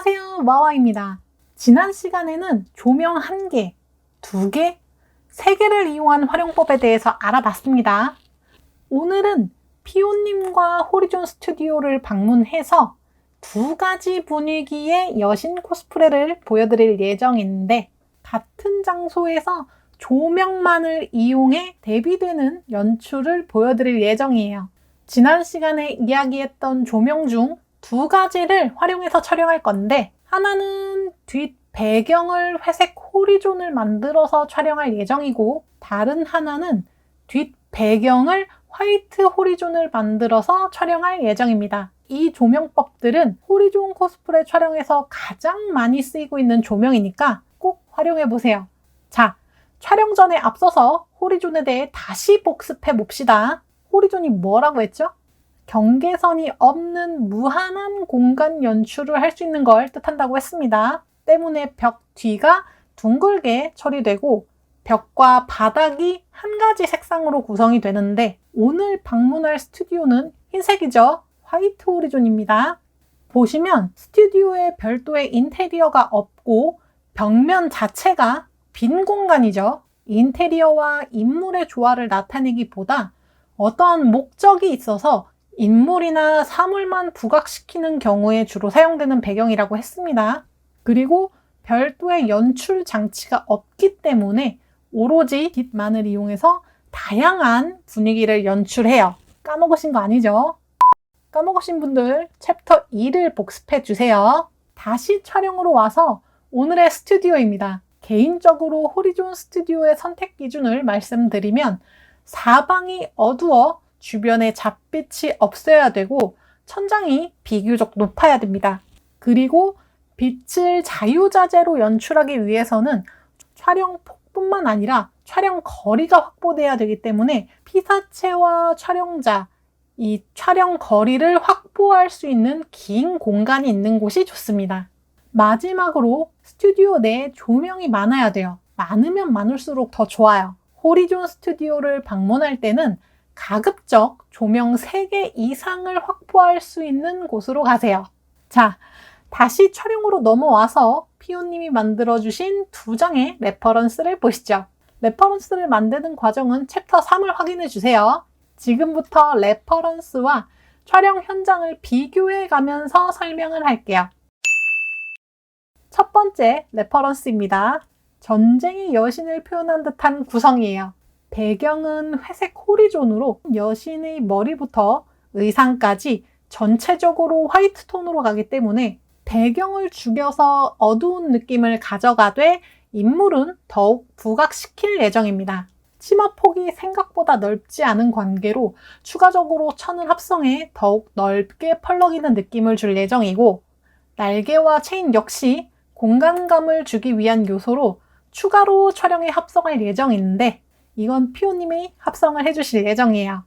안녕하세요, 와와입니다. 지난 시간에는 조명 1개, 2개, 3개를 이용한 활용법에 대해서 알아봤습니다. 오늘은 피오님과 호리존 스튜디오를 방문해서 2가지 분위기의 여신 코스프레를 보여드릴 예정인데, 같은 장소에서 조명만을 이용해 대비되는 연출을 보여드릴 예정이에요. 지난 시간에 이야기했던 조명 중 2가지를 활용해서 촬영할 건데, 하나는 뒷 배경을 회색 호리존을 만들어서 촬영할 예정이고, 다른 하나는 뒷 배경을 화이트 호리존을 만들어서 촬영할 예정입니다. 이 조명법들은 호리존 코스프레 촬영에서 가장 많이 쓰이고 있는 조명이니까 꼭 활용해보세요. 자, 촬영 전에 앞서서 호리존에 대해 다시 복습해 봅시다. 호리존이 뭐라고 했죠? 경계선이 없는 무한한 공간 연출을 할 수 있는 걸 뜻한다고 했습니다. 때문에 벽 뒤가 둥글게 처리되고 벽과 바닥이 한 가지 색상으로 구성이 되는데, 오늘 방문할 스튜디오는 흰색이죠. 화이트 호리존입니다. 보시면 스튜디오에 별도의 인테리어가 없고 벽면 자체가 빈 공간이죠. 인테리어와 인물의 조화를 나타내기보다 어떤 목적이 있어서 인물이나 사물만 부각시키는 경우에 주로 사용되는 배경이라고 했습니다. 그리고 별도의 연출 장치가 없기 때문에 오로지 빛만을 이용해서 다양한 분위기를 연출해요. 까먹으신 거 아니죠? 까먹으신 분들 챕터 2를 복습해 주세요. 다시 촬영으로 와서 오늘의 스튜디오입니다. 개인적으로 호리존 스튜디오의 선택 기준을 말씀드리면, 사방이 어두워 주변에 잣빛이 없어야 되고 천장이 비교적 높아야 됩니다. 그리고 빛을 자유자재로 연출하기 위해서는 촬영 폭뿐만 아니라 촬영 거리가 확보돼야 되기 때문에 피사체와 촬영자, 이 촬영 거리를 확보할 수 있는 긴 공간이 있는 곳이 좋습니다. 마지막으로 스튜디오 내에 조명이 많아야 돼요. 많으면 많을수록 더 좋아요. 호리존 스튜디오를 방문할 때는 가급적 조명 3개 이상을 확보할 수 있는 곳으로 가세요. 자, 다시 촬영으로 넘어와서 피오님이 만들어주신 2장의 레퍼런스를 보시죠. 레퍼런스를 만드는 과정은 챕터 3을 확인해 주세요. 지금부터 레퍼런스와 촬영 현장을 비교해 가면서 설명을 할게요. 첫 번째 레퍼런스입니다. 전쟁의 여신을 표현한 듯한 구성이에요. 배경은 회색 호리존으로 여신의 머리부터 의상까지 전체적으로 화이트 톤으로 가기 때문에 배경을 죽여서 어두운 느낌을 가져가되 인물은 더욱 부각시킬 예정입니다. 치마폭이 생각보다 넓지 않은 관계로 추가적으로 천을 합성해 더욱 넓게 펄럭이는 느낌을 줄 예정이고, 날개와 체인 역시 공간감을 주기 위한 요소로 추가로 촬영에 합성할 예정인데, 이건 피오님이 합성을 해주실 예정이에요.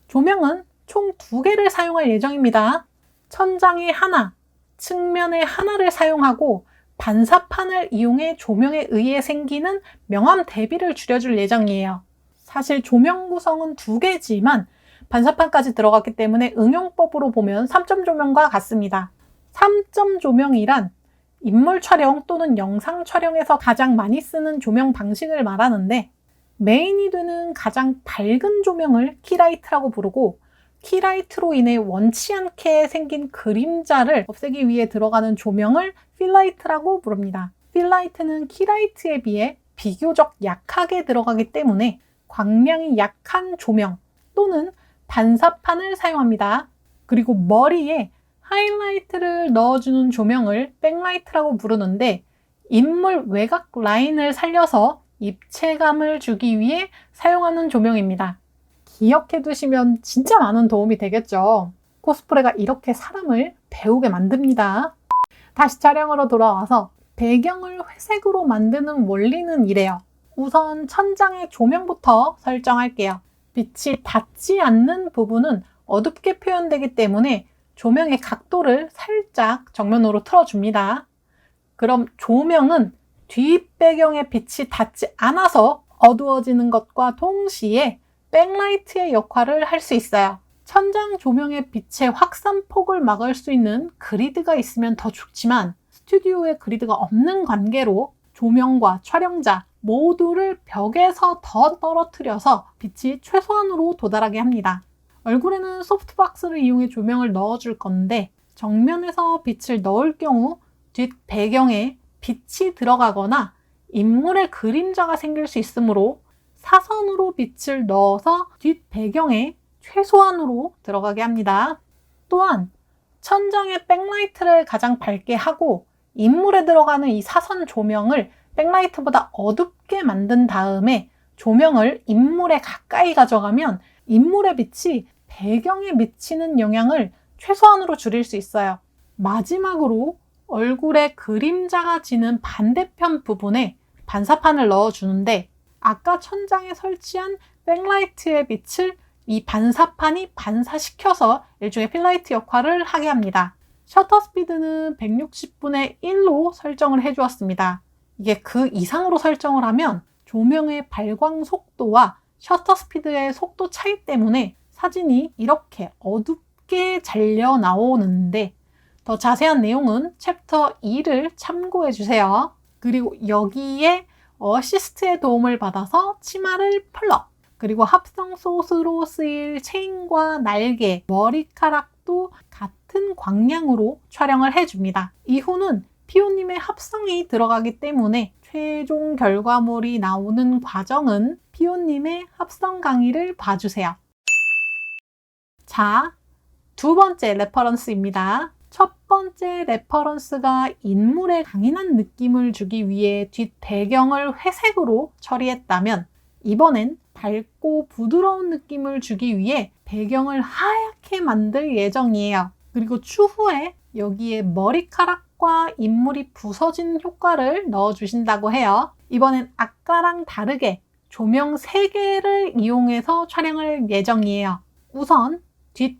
조명은 총 2개를 사용할 예정입니다. 천장에 하나, 측면에 하나를 사용하고 반사판을 이용해 조명에 의해 생기는 명암 대비를 줄여줄 예정이에요. 사실 조명 구성은 2개지만 반사판까지 들어갔기 때문에 응용법으로 보면 3점 조명과 같습니다. 3점 조명이란 인물 촬영 또는 영상 촬영에서 가장 많이 쓰는 조명 방식을 말하는데, 메인이 되는 가장 밝은 조명을 키라이트라고 부르고, 키라이트로 인해 원치 않게 생긴 그림자를 없애기 위해 들어가는 조명을 필라이트라고 부릅니다. 필라이트는 키라이트에 비해 비교적 약하게 들어가기 때문에 광량이 약한 조명 또는 반사판을 사용합니다. 그리고 머리에 하이라이트를 넣어주는 조명을 백라이트라고 부르는데, 인물 외곽 라인을 살려서 입체감을 주기 위해 사용하는 조명입니다. 기억해 두시면 진짜 많은 도움이 되겠죠. 코스프레가 이렇게 사람을 배우게 만듭니다. 다시 촬영으로 돌아와서 배경을 회색으로 만드는 원리는 이래요. 우선 천장의 조명부터 설정할게요. 빛이 닿지 않는 부분은 어둡게 표현되기 때문에 조명의 각도를 살짝 정면으로 틀어줍니다. 그럼 조명은 뒷배경의 빛이 닿지 않아서 어두워지는 것과 동시에 백라이트의 역할을 할 수 있어요. 천장 조명의 빛의 확산폭을 막을 수 있는 그리드가 있으면 더 좋지만 스튜디오에 그리드가 없는 관계로 조명과 촬영자 모두를 벽에서 더 떨어뜨려서 빛이 최소한으로 도달하게 합니다. 얼굴에는 소프트박스를 이용해 조명을 넣어줄 건데 정면에서 빛을 넣을 경우 뒷 배경에 빛이 들어가거나 인물의 그림자가 생길 수 있으므로 사선으로 빛을 넣어서 뒷 배경에 최소한으로 들어가게 합니다. 또한 천장의 백라이트를 가장 밝게 하고 인물에 들어가는 이 사선 조명을 백라이트보다 어둡게 만든 다음에 조명을 인물에 가까이 가져가면 인물의 빛이 배경에 미치는 영향을 최소한으로 줄일 수 있어요. 마지막으로 얼굴에 그림자가 지는 반대편 부분에 반사판을 넣어주는데 아까 천장에 설치한 백라이트의 빛을 이 반사판이 반사시켜서 일종의 필라이트 역할을 하게 합니다. 셔터 스피드는 160분의 1로 설정을 해주었습니다. 이게 그 이상으로 설정을 하면 조명의 발광 속도와 셔터 스피드의 속도 차이 때문에 사진이 이렇게 어둡게 잘려 나오는데 더 자세한 내용은 챕터 2를 참고해 주세요. 그리고 여기에 어시스트의 도움을 받아서 치마를 펄럭, 그리고 합성 소스로 쓰일 체인과 날개, 머리카락도 같은 광량으로 촬영을 해줍니다. 이후는 피오님의 합성이 들어가기 때문에 최종 결과물이 나오는 과정은 피오님의 합성 강의를 봐주세요. 자, 두 번째 레퍼런스입니다. 첫 번째 레퍼런스가 인물에 강인한 느낌을 주기 위해 뒷 배경을 회색으로 처리했다면 이번엔 밝고 부드러운 느낌을 주기 위해 배경을 하얗게 만들 예정이에요. 그리고 추후에 여기에 머리카락과 인물이 부서진 효과를 넣어주신다고 해요. 이번엔 아까랑 다르게 조명 3개를 이용해서 촬영할 예정이에요. 우선 뒷